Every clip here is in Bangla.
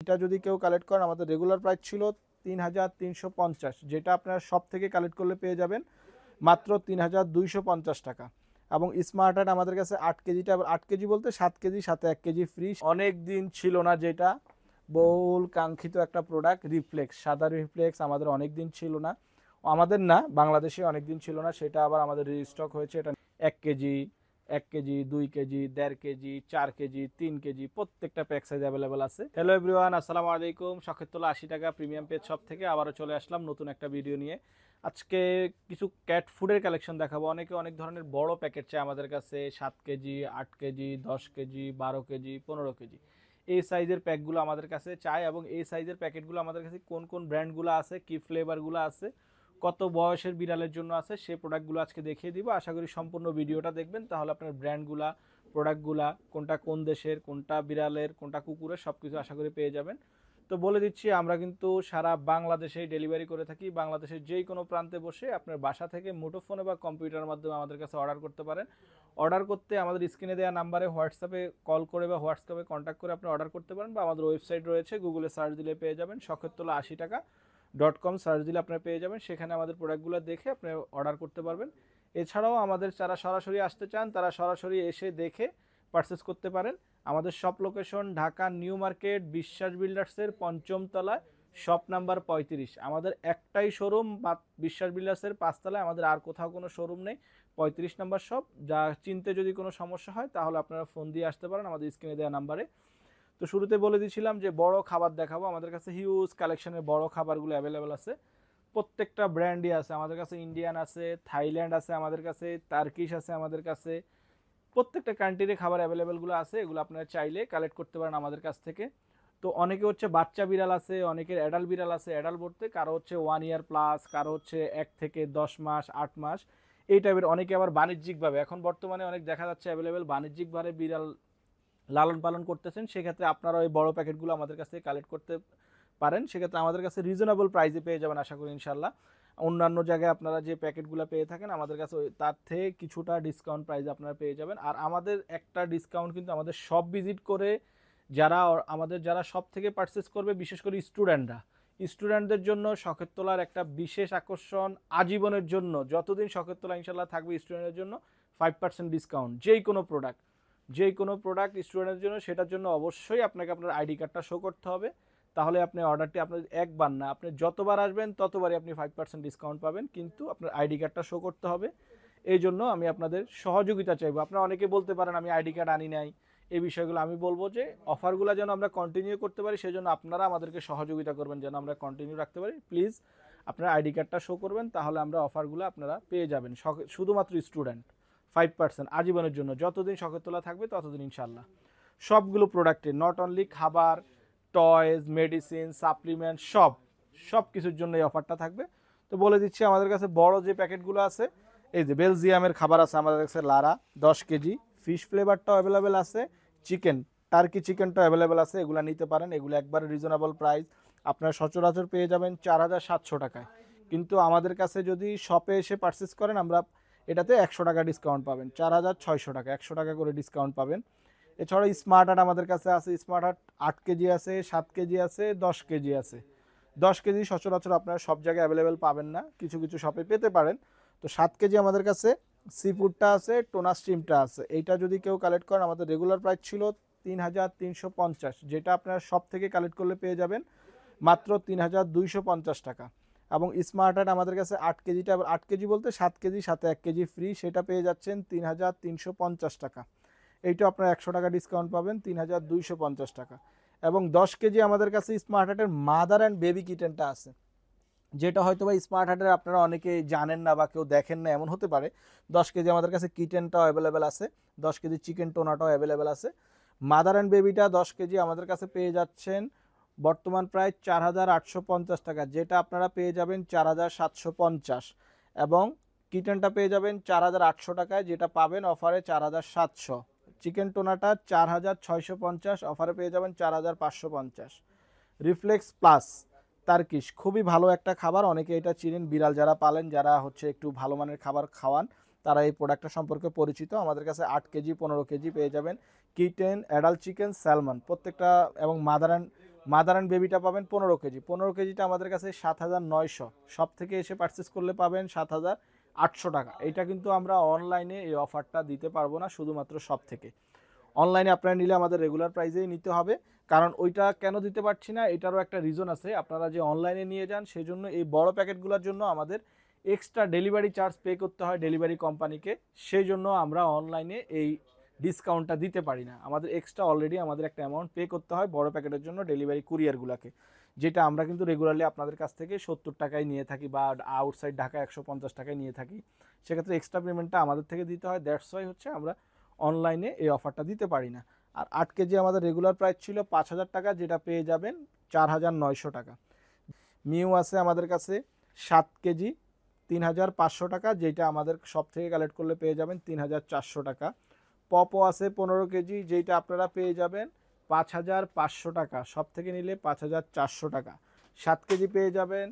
এটা যদি কেউ কালেক্ট করেন আমাদের রেগুলার প্রাইস ছিল ৩,৩৫০, যেটা আপনারা সব থেকে কালেক্ট করলে পেয়ে যাবেন মাত্র ৩,২৫০ টাকা। এবং স্মার্ট হার্ট আমাদের কাছে ৮ কেজিটা, ৮ কেজি বলতে 7 কেজি সাথে 1 কেজি ফ্রি। অনেক দিন ছিল না, যেটা বহুল কাঙ্ক্ষিত একটা প্রোডাক্ট রিফ্লেক্স, সাদা রিফ্লেক্স আমাদের অনেক দিন ছিল না, আমাদের না বাংলাদেশে অনেক দিন ছিল না, সেটা আবার আমাদের রিস্টক হয়েছে। এটা 1 KG, 1 KG, 2 KG, 1.5 KG, 4 KG, 3 KG প্রত্যেকটা প্যাক সাইজ অ্যাভেলেবেল আছে। হ্যালো এভরিওয়ান, আসসালামু আলাইকুম। শখের তোলা 80 টাকা প্রিমিয়াম পেজ শপ থেকে আবারও চলে আসলাম নতুন একটা ভিডিও নিয়ে। আজকে কিছু ক্যাট ফুডের কালেকশন দেখাবো। অনেকে অনেক ধরনের বড় প্যাকেট চায় আমাদের কাছে, 7 KG, 8 KG, 10 KG, 12 KG, 15 KG, এই সাইজের প্যাকগুলো আমাদের কাছে চায়। এবং এই সাইজের প্যাকেটগুলো আমাদের কাছে কোন কোন ব্র্যান্ডগুলো আছে, কি ফ্লেভারগুলো আছে, কত বয়সের বিড়ালের জন্য আছে, সেই প্রোডাক্টগুলো আজকে দেখিয়ে দিব। আশা করি সম্পূর্ণ ভিডিওটা দেখবেন, তাহলে আপনার ব্র্যান্ডগুলা, প্রোডাক্টগুলা, কোনটা কোন দেশের, কোনটা বিড়ালের, কোনটা কুকুরের, সব কিছু আশা করি পেয়ে যাবেন। তো বলে দিচ্ছি, আমরা কিন্তু সারা বাংলাদেশে ডেলিভারি করে থাকি। বাংলাদেশের যেই কোনো প্রান্তে বসে আপনার বাসা থেকে মুঠোফোনে বা কম্পিউটারের মাধ্যমে আমাদের কাছে অর্ডার করতে পারেন। অর্ডার করতে আমাদের স্ক্রিনে দেওয়া নাম্বারে হোয়াটসঅ্যাপে কল করে বা হোয়াটসঅ্যাপে কন্ট্যাক্ট করে আপনি অর্ডার করতে পারেন, বা আমাদের ওয়েবসাইট রয়েছে, গুগলে সার্চ দিলে পেয়ে যাবেন, শখেরতলা80টাকা.com সার্চ দিলে আপনারা পেয়ে যাবেন। সেখানে আমাদের প্রোডাক্টগুলো দেখে আপনি অর্ডার করতে পারবেন। এছাড়াও আমাদের যারা সরাসরি আসতে চান তারা সরাসরি এসে দেখে পারচেস করতে পারেন। আমাদের shop location Dhaka new market বিশ্বাস বিল্ডার্সের ৫ম তলায়, শপ নাম্বার ৩৫। আমাদের একটাই শোরুম বিশ্বাস বিল্ডার্সের 5 তলায়, আমাদের আর কোথাও কোনো শোরুম নেই। ৩৫ নাম্বার শপ। যা চিনতে যদি কোনো সমস্যা হয় তাহলে আপনারা ফোন দিয়ে আসতে পারেন আমাদের স্ক্রিনে দেওয়া নাম্বারে। তো শুরুতে বলে দিয়েছিলাম যে বড় খাবার দেখাবো। আমাদের কাছে হিউজ কালেকশনের বড় খাবারগুলো অ্যাভেলেবেল আছে, প্রত্যেকটা ব্র্যান্ডই আছে আমাদের কাছে। ইন্ডিয়ান আছে, থাইল্যান্ড আছে আমাদের কাছে, টার্কিশ আছে আমাদের কাছে, প্রত্যেকটা কান্ট্রির খাবার অ্যাভেলেবেলগুলো আছে। এগুলো আপনারা চাইলে কালেক্ট করতে পারেন আমাদের কাছ থেকে। তো অনেকে হচ্ছে বাচ্চা বিড়াল আছে, অনেকের অ্যাডাল্ট বিড়াল আছে। অ্যাডাল্ট বলতে কারো হচ্ছে 1 ইয়ার প্লাস, কারো হচ্ছে 1 থেকে 10 মাস, 8 মাস, এই টাইপের। অনেকে আবার বাণিজ্যিকভাবে, এখন বর্তমানে অনেক দেখা যাচ্ছে অ্যাভেলেবেল বাণিজ্যিকভাবে বিড়াল লালন পালন করতেছেন, সেক্ষেত্রে আপনারা ওই বড় প্যাকেটগুলো আমাদের কাছ থেকে কালেক্ট করতে পারেন। সেক্ষেত্রে আমাদের কাছে রিজনেবল প্রাইসে পেয়ে যাবেন আশা করি ইনশাল্লাহ। অন্যান্য জায়গায় আপনারা যে প্যাকেটগুলো পেয়ে থাকেন আমাদের কাছে তার থেকে কিছুটা ডিসকাউন্ট প্রাইসে আপনারা পেয়ে যাবেন। আর আমাদের একটা ডিসকাউন্ট কিন্তু আমাদের শপ ভিজিট করে যারা সব থেকে পারচেস করবে, বিশেষ করে স্টুডেন্টদের জন্য শখের তোলার একটা বিশেষ আকর্ষণ, আজীবনের জন্য যতদিন শখের তোলা ইনশাল্লাহ থাকবে স্টুডেন্টের জন্য 5% ডিসকাউন্ট। যেই কোনো প্রোডাক্ট স্টুডেন্টের জন্য, সেটার জন্য অবশ্যই আপনাকে আপনার আইডি কার্ডটা শো করতে হবে। তাহলে আপনি অর্ডারটি, আপনার একবার না, আপনি যতবার আসবেন ততবারই আপনি 5% ডিসকাউন্ট পাবেন, কিন্তু আপনার আইডি কার্ডটা শো করতে হবে। এই জন্য আমি আপনাদের সহযোগিতা চাইবো। আপনারা অনেকে বলতে পারেন আমি আইডি কার্ড আনি নাই, এই বিষয়গুলো আমি বলবো যে অফারগুলো যেন আমরা কন্টিনিউ করতে পারি, সেই জন্য আপনারা আমাদেরকে সহযোগিতা করবেন যেন আমরা কন্টিনিউ রাখতে পারি। প্লিজ আপনার আইডি কার্ডটা শো করবেন, তাহলে আমরা অফারগুলো আপনারা পেয়ে যাবেন। শুধুমাত্র স্টুডেন্ট 5% আজীবনের জন্য, যতদিন শখের তোলা থাকবে ততদিন ইনশাল্লাহ। সবগুলো প্রোডাক্টে, নট অনলি খাবার, টয়েজ, মেডিসিন, সাপ্লিমেন্ট, সব কিছুর জন্য এই অফারটা থাকবে। তো বলে দিচ্ছি, আমাদের কাছে বড় যে প্যাকেটগুলো আছে, এই যে বেলজিয়ামের খাবার আছে আমাদের কাছে লারা 10 কেজি, ফিশ ফ্লেভারটাও অ্যাভেলেবেল আছে, টার্কি চিকেনটাও অ্যাভেলেবেল আছে। এগুলো নিতে পারেন, এগুলো একবারে রিজনেবল প্রাইস, আপনারা সচরাচর পেয়ে যাবেন 4,700 টাকায়। কিন্তু আমাদের কাছে যদি শপে এসে পারচেস করেন, আমরা এটাতে 100 টাকা ডিসকাউন্ট পাবেন, 4,600 টাকা, 100 টাকা করে ডিসকাউন্ট পাবেন। এছাড়া স্মার্ট হার্ট আমাদের কাছে আছে। স্মার্ট হার্ট 8 কেজি আছে, 7 কেজি আছে, 10 কেজি আছে। 10 কেজি সচরাচর আপনারা সব জায়গায় অ্যাভেলেবেল পাবেন না, কিছু কিছু শপে পেতে পারেন। তো 7 কেজি আমাদের কাছে সি ফুডটা আছে, টোনা স্টিমটা আছে। এইটা যদি কেউ কালেক্ট করেন আমাদের রেগুলার প্রাইস ছিল 3,350, যেটা আপনারা সব থেকে কালেক্ট করলে পেয়ে যাবেন মাত্র 3,250 টাকা। এবং স্মার্ট হার্ট আমাদের কাছে 8 কেজিটা, 8 কেজি বলতে 7 কেজি সাথে 1 কেজি ফ্রি, সেটা পেয়ে যাচ্ছেন 3,350 টাকা। এইটা আপনার 100 টাকা ডিসকাউন্ট পাবেন, 3,250 টাকা। এবং 10 কেজি আমাদের কাছে স্মার্ট হার্টের মাদার অ্যান্ড বেবি কিটেনটা আছে, যেটা হয়তো বা স্মার্ট হার্টের আপনারা অনেকে জানেন না বা কেউ দেখেন না, এমন হতে পারে। 10 কেজি আমাদের কাছে কিটেনটাও অ্যাভেলেবেল আছে, 10 কেজি চিকেন টোনাটাও অ্যাভেলেবেল আছে। মাদার অ্যান্ড বেবিটা 10 কেজি আমাদের কাছে পেয়ে যাচ্ছেন বর্তমান প্রায় 4,850 টাকা, যেটা আপনারা পেয়ে যাবেন 4,750। এবং কিটেনটা পেয়ে যাবেন 4,800 টাকায়, যেটা পাবেন অফারে 4,700। চিকেন টোনাটা 4,650, অফারে পেয়ে যাবেন 4,550। রিফ্লেক্স প্লাস তার্কিশ খুবই ভালো একটা খাবার, অনেকে এটা চিনেন, বিড়াল যারা পালেন, যারা হচ্ছে একটু ভালো মানের খাবার খাওয়ান, তারা এই প্রোডাক্টটা সম্পর্কে পরিচিত। আমাদের কাছে 8 কেজি 15 কেজি পেয়ে যাবেন কিটেন, অ্যাডাল্ট চিকেন, স্যালমন প্রত্যেকটা, এবং মাদার অ্যান্ড বেবিটা পাবেন 15 কেজি। 15 কেজিটা আমাদের কাছে 7,900, সব থেকে এসে পারচেস করলে পাবেন 7,800 টাকা। এটা কিন্তু আমরা অনলাইনে এই অফারটা দিতে পারবো না, শুধুমাত্র সব থেকে। অনলাইনে আপনারা নিলে আমাদের রেগুলার প্রাইসেই নিতে হবে। কারণ ওইটা কেন দিতে পারছি না, এটারও একটা রিজন আছে। আপনারা যে অনলাইনে নিয়ে যান, সেই জন্য এই বড় প্যাকেটগুলোর জন্য আমাদের এক্সট্রা ডেলিভারি চার্জ পে করতে হয় ডেলিভারি কোম্পানিকে। সেই জন্য আমরা অনলাইনে এই ডিসকাউন্টটা দিতে পারি না। আমাদের এক্সট্রা অলরেডি আমাদের একটা অ্যামাউন্ট পে করতে হয় বড় প্যাকেটের জন্য ডেলিভারি কুরিয়ারগুলোকে, যেটা আমরা কিন্তু রেগুলারলি আপনাদের কাছ থেকে 70 টাকায় নিয়ে থাকি, বা আউটসাইড ঢাকা 150 টাকায় নিয়ে থাকি। সেক্ষেত্রে এক্সট্রা পেমেন্টটা আমাদের থেকে দিতে হয়। দ্যাটস ওয়াই হচ্ছে আমরা অনলাইনে এই অফারটা দিতে পারি না। আর 8 কেজি আমাদের রেগুলার প্রাইস ছিল 5,000 টাকা, যেটা পেয়ে যাবেন 4,900 টাকা। মিউ আছে আমাদের কাছে 7 কেজি 3,500 টাকা, যেটা আমাদের সব থেকে কালেক্ট করলে পেয়ে যাবেন 3,400 টাকা। পপো আছে 15 কেজি, যেটা আপনারা পেয়ে যাবেন 5,500 টাকা, সব থেকে নিলে 5,400 টাকা। 7 কেজি পেয়ে যাবেন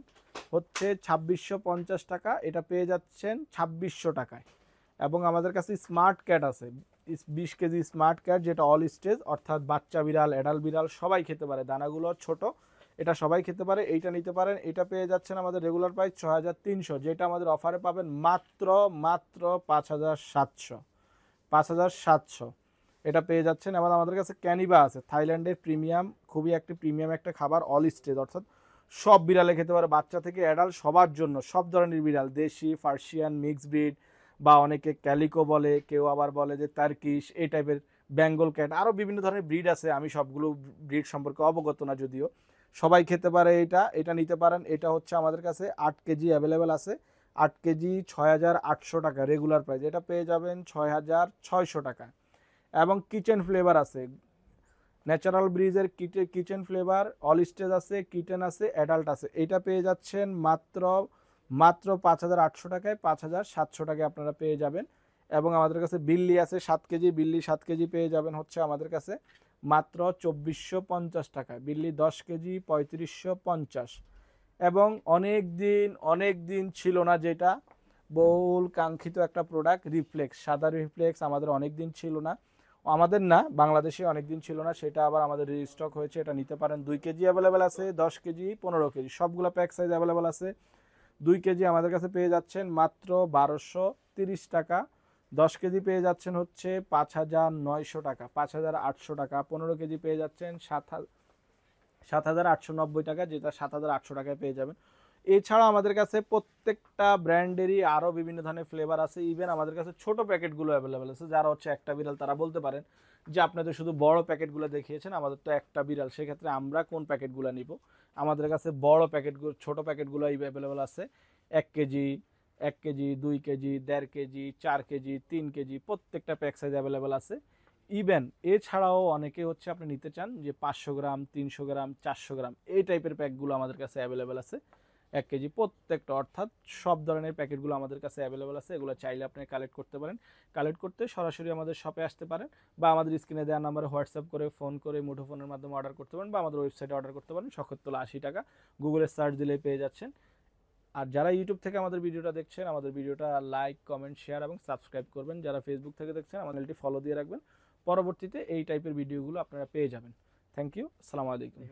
হচ্ছে 2,650 টাকা, এটা পেয়ে যাচ্ছেন 2,600 টাকায়। এবং আমাদের কাছে স্মার্ট ক্যাট আছে 20 কেজি স্মার্ট ক্যাট, যেটা অল স্টেজ, অর্থাৎ বাচ্চা বিড়াল, অ্যাডাল্ট বিড়াল সবাই খেতে পারে। দানাগুলো ছোট, এটা সবাই খেতে পারে, এইটা নিতে পারেন। এটা পেয়ে যাচ্ছেন আমাদের রেগুলার প্রাইস 6,300, যেটা আমাদের অফারে পাবেন মাত্র 5,700। 5,700 এটা পেয়ে যাচ্ছেন। এবং আমাদের কাছে ক্যানিবা আছে, থাইল্যান্ডের প্রিমিয়াম, খুবই একটি প্রিমিয়াম একটা খাবার, অল স্টেজ, অর্থাৎ সব বিড়ালে খেতে পারে, বাচ্চা থেকে অ্যাডাল্ট সবার জন্য, সব ধরনের বিড়াল, দেশি, পার্সিয়ান, মিক্স ব্রিড, বা অনেকে ক্যালিকো বলে, কেউ আবার বলে যে টার্কিশ, এই টাইপের, বেঙ্গল ক্যাট, আরও বিভিন্ন ধরনের ব্রিড আছে। আমি সবগুলো ব্রিড সম্পর্কে অবগত না যদিও। সবাই খেতে পারে এটা, এটা নিতে পারেন। এটা হচ্ছে আমাদের কাছে 8 কেজি অ্যাভেলেবেল আছে। 8 কেজি 6,800 টাকা রেগুলার প্রাইস, এটা পেয়ে যাবেন 6,600 টাকা। এবং কিচেন ফ্লেভার আছে, ন্যাচারাল ব্রিজের কিচেন ফ্লেভার, অল স্টেজ আছে, কিটেন আছে, অ্যাডাল্ট আছে, এটা পেয়ে যাচ্ছেন মাত্র 5,800 টাকায়, 5,700 টাকায় আপনারা পেয়ে যাবেন। এবং আমাদের কাছে বিল্লি আছে 7 কেজি, বিল্লি 7 কেজি পেয়ে যাবেন হচ্ছে আমাদের কাছে মাত্র 2,450 টাকায়। বিল্লি 10 কেজি 3,550। এবং অনেক দিন ছিল না, যেটা বহুল কাঙ্ক্ষিত একটা প্রোডাক্ট, রিফ্লেক্স, সাদা রিফ্লেক্স আমাদের অনেক দিন ছিল না, আমাদের না, বাংলাদেশে অনেক দিন ছিল না, সেটা আবার আমাদের রিস্টক হয়েছে, এটা নিতে পারেন। 2 কেজি অ্যাভেলেবেল আছে, 10 কেজি, 15 কেজি, সবগুলো প্যাক সাইজ অ্যাভেলেবেল আছে। 2 কেজি আমাদের কাছে পেয়ে যাচ্ছেন মাত্র 1,230 টাকা। 10 কেজি পেয়ে যাচ্ছেন হচ্ছে 5,900 টাকা, 5,800 টাকা। 15 কেজি পেয়ে যাচ্ছেন 7,890 টাকা, যেটা 7,800 টাকায় পেয়ে যাবেন। এছাড়া আমাদের কাছে প্রত্যেকটা ব্র্যান্ডেরই আরও বিভিন্ন ধরনের ফ্লেভার আছে। ইভেন আমাদের কাছে ছোট প্যাকেটগুলো অ্যাভেলেবেল আছে। যারা হচ্ছে একটা বিড়াল, তারা বলতে পারেন যে আপনাদের শুধু বড় প্যাকেটগুলো দেখিয়েছেন, আমাদের তো একটা বিড়াল, সেক্ষেত্রে আমরা কোন প্যাকেটগুলো নিব? আমাদের কাছে বড় প্যাকেটগুলো, ছোট প্যাকেটগুলো অ্যাভেলেবেল আছে। 1 KG, 1 KG, 2 KG, 1.5 KG, 4 KG, 3 KG, প্রত্যেকটা প্যাক সাইজ অ্যাভেলেবেল আছে। ইভেন এছাড়াও অনেকে হচ্ছে আপনি নিতে চান যে 500 গ্রাম, 300 গ্রাম, 400 গ্রাম, এই টাইপের প্যাকগুলো আমাদের কাছে অ্যাভেলেবেল আছে। 1 কেজি প্রত্যেকটা, অর্থাৎ সব ধরনের প্যাকেটগুলো আমাদের কাছে অ্যাভেলেবেল আছে। এগুলো চাইলে আপনি কালেক্ট করতে পারেন। কালেক্ট করতে সরাসরি আমাদের শপে আসতে পারেন, বা আমাদের স্ক্রিনে দেওয়া নাম্বারে হোয়াটসঅ্যাপ করে, ফোন করে, মুঠোফোনের মাধ্যমে অর্ডার করতে পারেন, বা আমাদের ওয়েবসাইটে অর্ডার করতে পারেন। শখেরতলা 80 টাকা, গুগলে সার্চ দিলেই পেয়ে যাচ্ছেন। আর যারা ইউটিউব থেকে আমাদের ভিডিওটা দেখছেন, আমাদের ভিডিওটা লাইক, কমেন্ট, শেয়ার এবং সাবস্ক্রাইব করবেন। যারা ফেসবুক থেকে দেখছেন, আমাদের চ্যানেলটি ফলো দিয়ে রাখবেন। পরবর্তীতে এই টাইপের ভিডিওগুলো আপনারা পেয়ে যাবেন। থ্যাংক ইউ, আসসালামু আলাইকুম।